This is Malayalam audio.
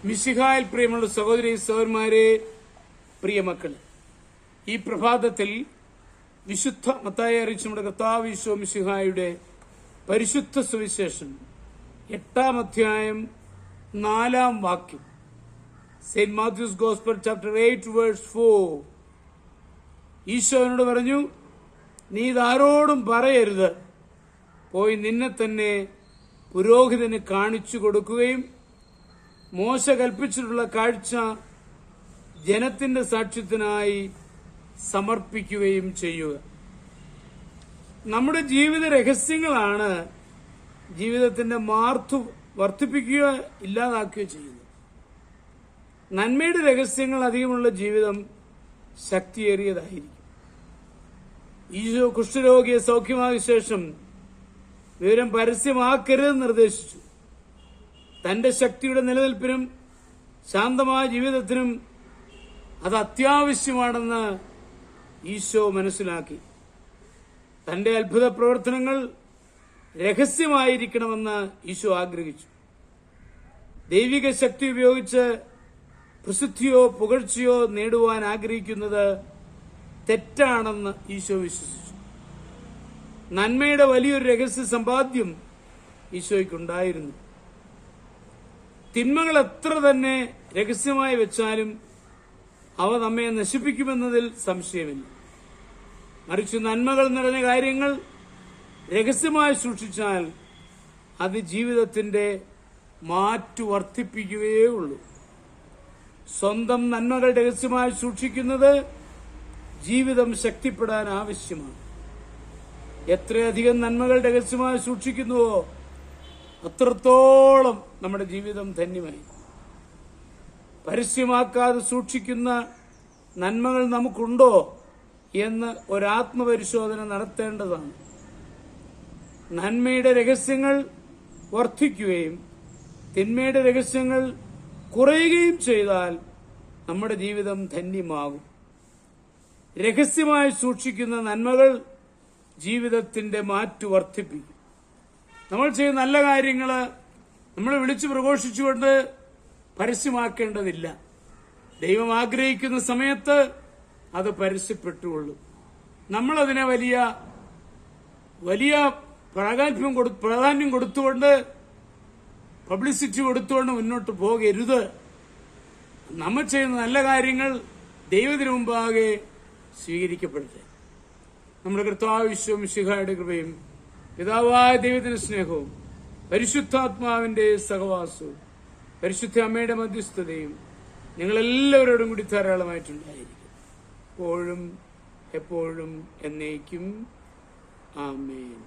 മിശിഹായിൽ പ്രിയമുള്ള സഹോദരി സഹോദരന്മാരെ, പ്രിയ മക്കളെ, ഈ പ്രഭാതത്തിൽ വിശുദ്ധ മത്തായി അറിയിച്ച നമ്മുടെ കർത്താവ് ഈശോ മിശിഹായുടെ പരിശുദ്ധ സുവിശേഷം 8-ാം അധ്യായം 4-ാം വാക്യം, saint Matthew's gospel chapter 8 verse 4, ഈശോനോട് പറഞ്ഞു, നീ ഇതാരോടും പറയരുത്, പോയി നിന്നെ തന്നെ പുരോഹിതന് കാണിച്ചു കൊടുക്കുകയും മോശ കൽപ്പിച്ചിട്ടുള്ള കാഴ്ച ജനത്തിന്റെ സാക്ഷ്യത്തിനായി സമർപ്പിക്കുകയും ചെയ്യുക. നമ്മുടെ ജീവിത രഹസ്യങ്ങളാണ് ജീവിതത്തിന്റെ മാർത്തു വർദ്ധിപ്പിക്കുകയോ ഇല്ലാതാക്കുകയോ ചെയ്യുന്നത്. നന്മയുടെ രഹസ്യങ്ങൾ അധികമുള്ള ജീവിതം ശക്തിയേറിയതായിരിക്കും. ഈശോ കുഷ്ഠരോഗിയെ സൗഖ്യമായ ശേഷം വിവരം പരസ്യമാക്കരുതെന്ന് നിർദ്ദേശിച്ചു. തന്റെ ശക്തിയുടെ നിലനിൽപ്പിനും ശാന്തമായ ജീവിതത്തിനും അത് അത്യാവശ്യമാണെന്ന് ഈശോ മനസ്സിലാക്കി. തന്റെ അത്ഭുത പ്രവർത്തനങ്ങൾ രഹസ്യമായിരിക്കണമെന്ന് ഈശോ ആഗ്രഹിച്ചു. ദൈവിക ശക്തി ഉപയോഗിച്ച് പ്രസിദ്ധിയോ പുകഴ്ചയോ നേടുവാൻ ആഗ്രഹിക്കുന്നത് തെറ്റാണെന്ന് ഈശോ വിശ്വസിച്ചു. നന്മയുടെ വലിയൊരു രഹസ്യ സമ്പാദ്യം ഈശോയ്ക്കുണ്ടായിരുന്നു. തിന്മകൾ എത്ര തന്നെ രഹസ്യമായി വെച്ചാലും അവ നമ്മെ നശിപ്പിക്കുമെന്നതിൽ സംശയമില്ല. മറിച്ച് നന്മകൾ നിറഞ്ഞ കാര്യങ്ങൾ രഹസ്യമായി സൂക്ഷിച്ചാൽ അത് ജീവിതത്തിന്റെ മാറ്റു വർദ്ധിപ്പിക്കുകയേ ഉള്ളൂ. സ്വന്തം നന്മകൾ രഹസ്യമായി സൂക്ഷിക്കുന്നത് ജീവിതം ശക്തിപ്പെടാൻ ആവശ്യമാണ്. എത്രയധികം നന്മകൾ രഹസ്യമായി സൂക്ഷിക്കുന്നുവോ അത്രത്തോളം നമ്മുടെ ജീവിതം ധന്യമായി. പരസ്യമാക്കാതെ സൂക്ഷിക്കുന്ന നന്മകൾ നമുക്കുണ്ടോ എന്ന് ഒരാത്മപരിശോധന നടത്തേണ്ടതാണ്. നന്മയുടെ രഹസ്യങ്ങൾ വർദ്ധിക്കുകയും തിന്മയുടെ രഹസ്യങ്ങൾ കുറയുകയും ചെയ്താൽ നമ്മുടെ ജീവിതം ധന്യമാകും. രഹസ്യമായി സൂക്ഷിക്കുന്ന നന്മകൾ ജീവിതത്തിന്റെ മാറ്റു വർദ്ധിപ്പിക്കും. നമ്മൾ ചെയ്യുന്ന നല്ല കാര്യങ്ങൾ നമ്മൾ വിളിച്ചു പ്രഘോഷിച്ചുകൊണ്ട് പരസ്യമാക്കേണ്ടതില്ല. ദൈവം ആഗ്രഹിക്കുന്ന സമയത്ത് അത് പരസ്യപ്പെട്ടുകൊള്ളും. നമ്മളതിനെ വലിയ പ്രാധാന്യം കൊടുത്തുകൊണ്ട് പബ്ലിസിറ്റി കൊടുത്തുകൊണ്ട് മുന്നോട്ട് പോകരുത്. നമ്മൾ ചെയ്യുന്ന നല്ല കാര്യങ്ങൾ ദൈവത്തിന് മുമ്പാകെ സ്വീകരിക്കപ്പെടട്ടെ. നമ്മുടെ കർത്താവ് ഈശോ മിശിഹായുടെ കൃപയും പിതാവായ ദൈവത്തിന്റെ സ്നേഹവും പരിശുദ്ധാത്മാവിന്റെ സഹവാസവും പരിശുദ്ധ അമ്മയുടെ മധ്യസ്ഥതയും നിങ്ങളെല്ലാവരോടും കൂടി ധാരാളമായിട്ടുണ്ടായിരിക്കും, എപ്പോഴും എപ്പോഴും എന്നേക്കും. ആമേൻ.